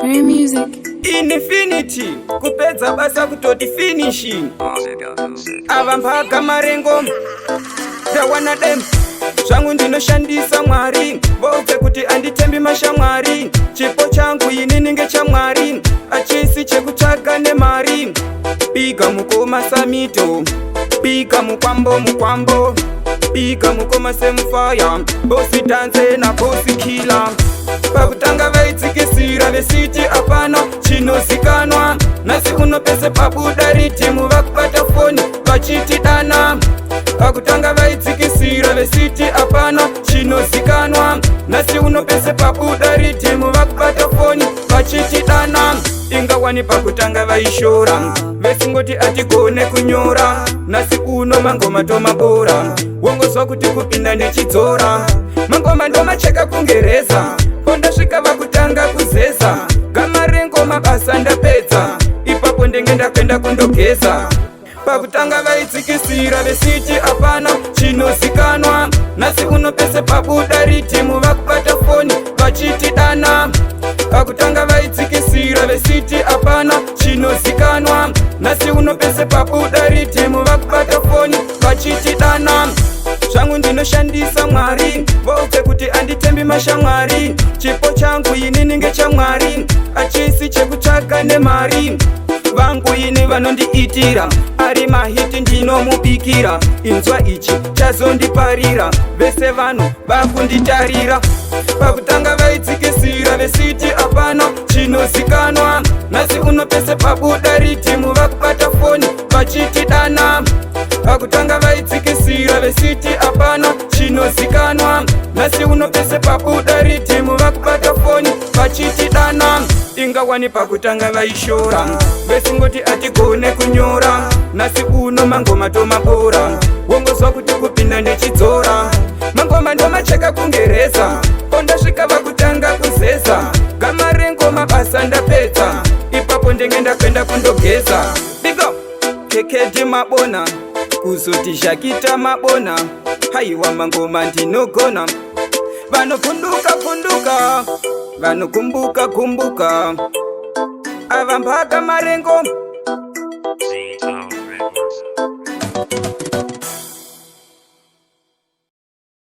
Rare music. Infinity kupedza basa kutoti finishing. Ava mpaka marengo ndawana dem zvangu ndinoshandisa Mwari, voudze kuti anditembi mashamwari. Chipo changu inini ngechamwari, achisi chekutsvaga nemari. Pika mukoma samito, pika mukwambo, pika mukoma semufaya, bosi tanze na bosi kila. Pakutanga vaitsikisira vesiti apana chinozikanwa, nasi unopese pabuda ritimu vakubata foni vachiti dana. Pakutanga vaitsikisira vesiti apana chinozikanwa, nasi unopese pabuda ritimu vakubata foni vachiti dana. Ingawani pakutanga vaishora vesingoti atigone kunyora, nasi uno mangoma tomabora wongozwa kuti kupinda ndichidzora. Mangoma ndomacheka kungereza, pondasvika vakutanga kuzeza. Gama rengoma basa ndapedza, ipapo ndenge ndakwenda kundogeza. Pakutanga vaitsikisira vesiti apana chinozikanwa, nasi unopese pabuda ritimu vakubata foni vachiti dana. Pakutanga vaitsikisira vesiti apana chinozikanwa, nasi unopese pabuda ritimu vakubata foni vachiti dana. Zvangu ndinoshandisa Mwari, voudze kuti anditembi mashamwari. Chipo changu inini ngechamwari, achisi chekutsvaga nemari. Vangu ini vanondiitira, ari mahiti ndinomubikira. Inzwa ichi chazondiparira, vese vanhu vakunditarira. Pakutanga vaitsikisira vesiti apana chinozikanwa, nasi unopese pabuda ritimu vakubata foni vachiti dana. Pakutanga vaitsikisira vesiti apana chinozikanwa, nasi unopese pabuda ritimu vakubata foni vachiti dana. Ingawani pakutanga vaishora vesingoti atigone kunyora, nasi uno mangoma tomabora wongozwa kuti kupinda ndichidzora. Mangoma ndomacheka kungereza, pondasvika vakutanga kuzeza. Gama rengoma basa ndapedza, ipapo ndenge ndakwenda kundogeza. Bigo keketi mabona kuzoti zhakita mabona, haiwa mangoma ndinogona. Vanokunduka vanokumbuka ava mpaka marengo.